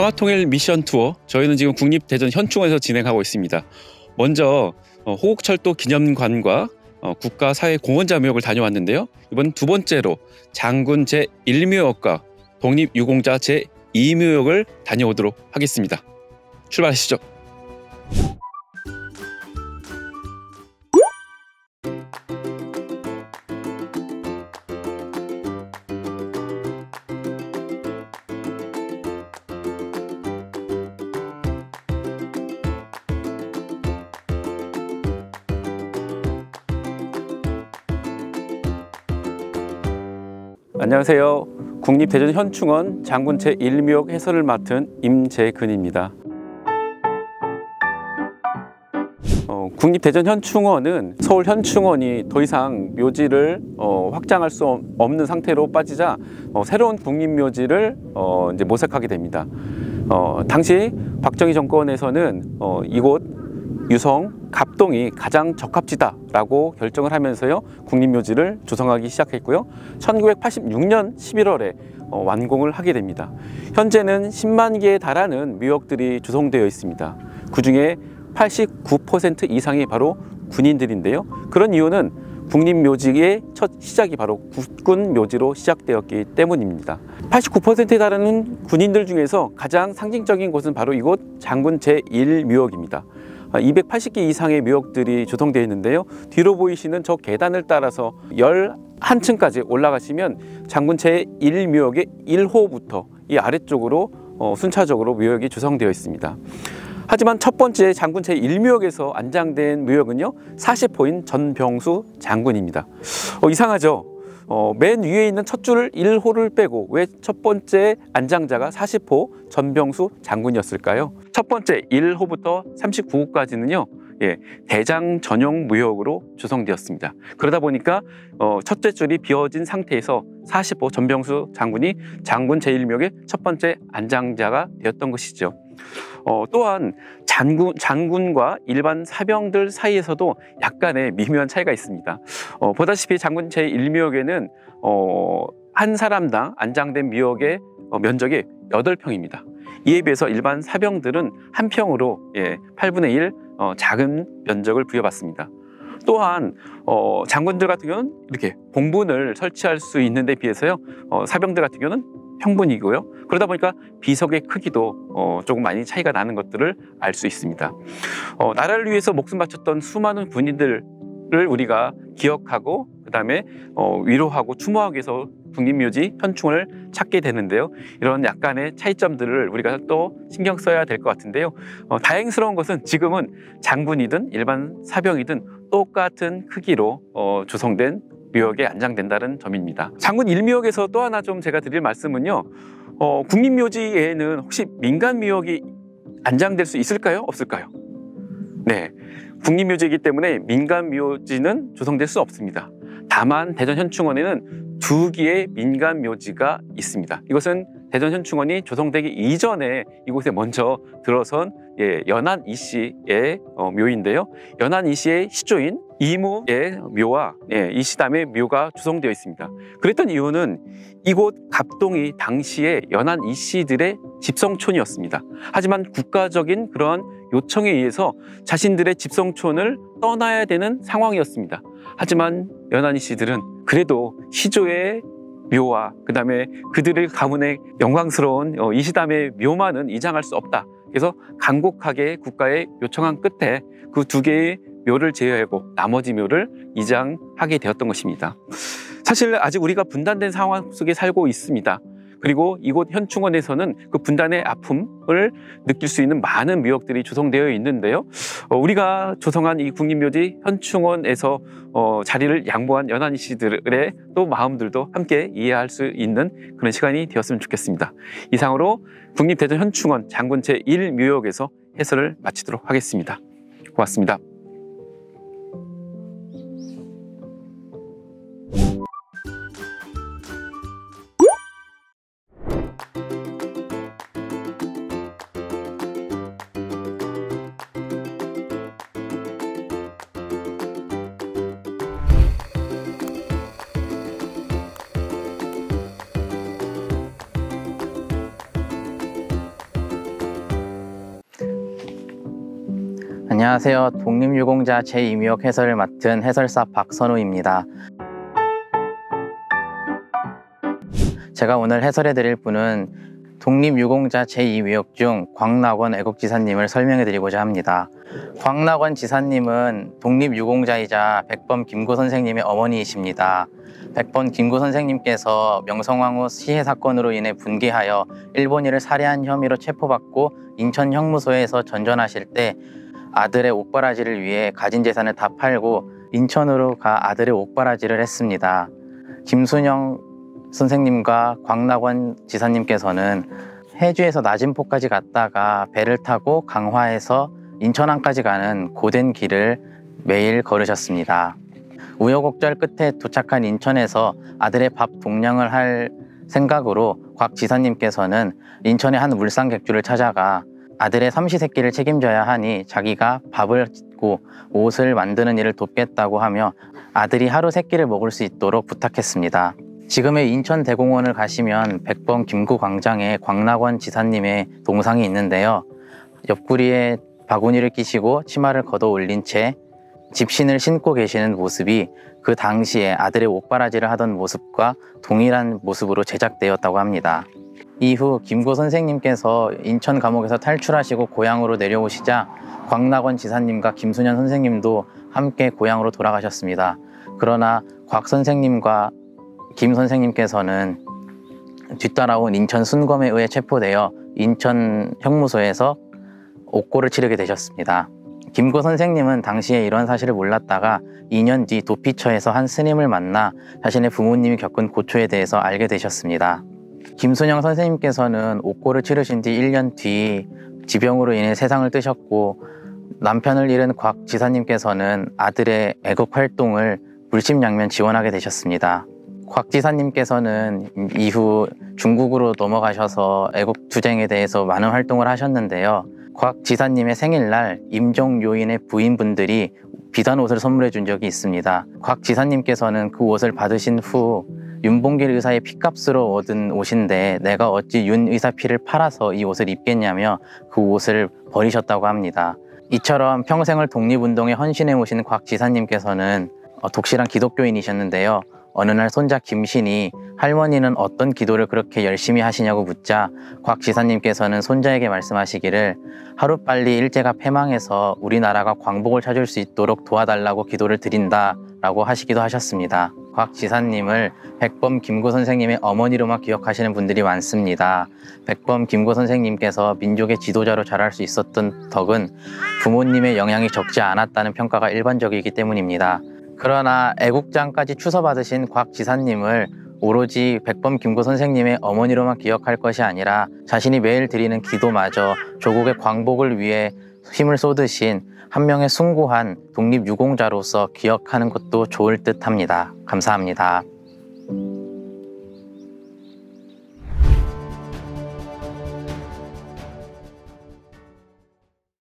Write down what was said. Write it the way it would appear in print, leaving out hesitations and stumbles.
평화통일 미션 투어, 저희는 지금 국립대전 현충원에서 진행하고 있습니다. 먼저 호국철도 기념관과 국가사회공헌자 묘역을 다녀왔는데요. 이번 두 번째로 장군 제1묘역과 독립유공자 제2묘역을 다녀오도록 하겠습니다. 출발하시죠. 안녕하세요. 국립대전현충원 장군 제1묘역 해설을 맡은 임재근입니다. 국립대전현충원은 서울현충원이 더 이상 묘지를 확장할 수 없는 상태로 빠지자 새로운 국립묘지를 이제 모색하게 됩니다. 당시 박정희 정권에서는 이곳 유성 갑동이 가장 적합지다라고 결정을 하면서요 국립묘지를 조성하기 시작했고요. 1986년 11월에 완공을 하게 됩니다. 현재는 10만 개에 달하는 묘역들이 조성되어 있습니다. 그 중에 89% 이상이 바로 군인들인데요. 그런 이유는 국립묘지의 첫 시작이 바로 국군묘지로 시작되었기 때문입니다. 89%에 달하는 군인들 중에서 가장 상징적인 곳은 바로 이곳 장군 제1묘역입니다. 280개 이상의 묘역들이 조성되어 있는데요. 뒤로 보이시는 저 계단을 따라서 11층까지 올라가시면 장군 제1묘역의 1호부터 이 아래쪽으로 순차적으로 묘역이 조성되어 있습니다. 하지만 첫 번째 장군 제1묘역에서 안장된 묘역은요 40호인 전병수 장군입니다. 이상하죠? 맨 위에 있는 첫 줄을 1호를 빼고 왜 첫 번째 안장자가 40호 전병수 장군이었을까요? 첫 번째 1호부터 39호까지는요 대장 전용 묘역으로 조성되었습니다. 그러다 보니까 첫째 줄이 비어진 상태에서 40호 전병수 장군이 장군 제1묘역의 첫 번째 안장자가 되었던 것이죠. 또한 장군과 일반 사병들 사이에서도 약간의 미묘한 차이가 있습니다. 보다시피 장군 제1묘역에는 한 사람당 안장된 묘역의 면적이 8평입니다. 이에 비해서 일반 사병들은 한 평으로 8분의 1 작은 면적을 부여받습니다. 또한 장군들 같은 경우는 이렇게 봉분을 설치할 수 있는 데 비해서요 사병들 같은 경우는 평분이고요. 그러다 보니까 비석의 크기도 조금 많이 차이가 나는 것들을 알 수 있습니다. 나라를 위해서 목숨 바쳤던 수많은 군인들을 우리가 기억하고 그 다음에 위로하고 추모하기 위해서 국립묘지 현충원을 찾게 되는데요. 이런 약간의 차이점들을 우리가 또 신경 써야 될 것 같은데요. 다행스러운 것은 지금은 장군이든 일반 사병이든 똑같은 크기로 조성된 묘역에 안장된다는 점입니다. 장군 1묘역에서 또 하나 좀 제가 드릴 말씀은요. 국립묘지에는 혹시 민간묘역이 안장될 수 있을까요? 없을까요? 네, 국립묘지이기 때문에 민간묘지는 조성될 수 없습니다. 다만 대전현충원에는 2개의 민간묘지가 있습니다. 이것은 대전현충원이 조성되기 이전에 이곳에 먼저 들어선 연안 이씨의 묘인데요. 연안 이씨의 시조인 이무의 묘와 이시담의 묘가 조성되어 있습니다. 그랬던 이유는 이곳 갑동이 당시에 연안 이씨들의 집성촌이었습니다. 하지만 국가적인 그런 요청에 의해서 자신들의 집성촌을 떠나야 되는 상황이었습니다. 하지만 연안 이씨들은 그래도 시조의 묘와 그 다음에 그들의 가문의 영광스러운 이시담의 묘만은 이장할 수 없다. 그래서 간곡하게 국가에 요청한 끝에 그 2개의 묘를 제외하고 나머지 묘를 이장하게 되었던 것입니다. 사실 아직 우리가 분단된 상황 속에 살고 있습니다. 그리고 이곳 현충원에서는 그 분단의 아픔을 느낄 수 있는 많은 묘역들이 조성되어 있는데요. 우리가 조성한 이 국립묘지 현충원에서 자리를 양보한 연안 이씨들의 또 마음들도 함께 이해할 수 있는 그런 시간이 되었으면 좋겠습니다. 이상으로 국립대전현충원 장군 제1묘역에서 해설을 마치도록 하겠습니다. 고맙습니다. 안녕하세요. 독립유공자 제2미역 해설을 맡은 해설사 박선우입니다. 제가 오늘 해설해 드릴 분은 독립유공자 제2미역 중 광락원 애국지사님을 설명해 드리고자 합니다. 광락원 지사님은 독립유공자이자 백범 김구 선생님의 어머니이십니다. 백범 김구 선생님께서 명성황후 시해 사건으로 인해 분개하여 일본인을 살해한 혐의로 체포받고 인천 형무소에서 전전하실 때 아들의 옥바라지를 위해 가진 재산을 다 팔고 인천으로 가 아들의 옥바라지를 했습니다. 김순영 선생님과 광락원 지사님께서는 해주에서 나진포까지 갔다가 배를 타고 강화에서 인천항까지 가는 고된 길을 매일 걸으셨습니다. 우여곡절 끝에 도착한 인천에서 아들의 밥 동량을 할 생각으로 곽 지사님께서는 인천의 한 물상객주를 찾아가 아들의 삼시세끼를 책임져야 하니 자기가 밥을 짓고 옷을 만드는 일을 돕겠다고 하며 아들이 하루 세끼를 먹을 수 있도록 부탁했습니다. 지금의 인천대공원을 가시면 백범 김구 광장에 광락원 지사님의 동상이 있는데요. 옆구리에 바구니를 끼시고 치마를 걷어 올린 채 집신을 신고 계시는 모습이 그 당시에 아들의 옥바라지를 하던 모습과 동일한 모습으로 제작되었다고 합니다. 이후 김구 선생님께서 인천 감옥에서 탈출하시고 고향으로 내려오시자 광락원 지사님과 김순현 선생님도 함께 고향으로 돌아가셨습니다. 그러나 곽 선생님과 김 선생님께서는 뒤따라온 인천 순검에 의해 체포되어 인천 형무소에서 옥고를 치르게 되셨습니다. 김구 선생님은 당시에 이런 사실을 몰랐다가 2년 뒤 도피처에서 한 스님을 만나 자신의 부모님이 겪은 고초에 대해서 알게 되셨습니다. 김순영 선생님께서는 옥고를 치르신 뒤 1년 뒤 지병으로 인해 세상을 뜨셨고 남편을 잃은 곽 지사님께서는 아들의 애국 활동을 물심양면 지원하게 되셨습니다. 곽 지사님께서는 이후 중국으로 넘어가셔서 애국투쟁에 대해서 많은 활동을 하셨는데요. 곽 지사님의 생일날 임종 요인의 부인분들이 비단 옷을 선물해 준 적이 있습니다. 곽 지사님께서는 그 옷을 받으신 후 윤봉길 의사의 피값으로 얻은 옷인데 내가 어찌 윤 의사 피를 팔아서 이 옷을 입겠냐며 그 옷을 버리셨다고 합니다. 이처럼 평생을 독립운동에 헌신해 오신 곽 지사님께서는 독실한 기독교인이셨는데요. 어느 날 손자 김신이 할머니는 어떤 기도를 그렇게 열심히 하시냐고 묻자 곽 지사님께서는 손자에게 말씀하시기를 하루빨리 일제가 패망해서 우리나라가 광복을 찾을 수 있도록 도와달라고 기도를 드린다 라고 하시기도 하셨습니다. 곽 지사님을 백범 김구 선생님의 어머니로만 기억하시는 분들이 많습니다. 백범 김구 선생님께서 민족의 지도자로 자랄 수 있었던 덕은 부모님의 영향이 적지 않았다는 평가가 일반적이기 때문입니다. 그러나 애국장까지 추서받으신 곽 지사님을 오로지 백범 김구 선생님의 어머니로만 기억할 것이 아니라 자신이 매일 드리는 기도마저 조국의 광복을 위해 힘을 쏟으신 한 명의 숭고한 독립유공자로서 기억하는 것도 좋을 듯 합니다. 감사합니다.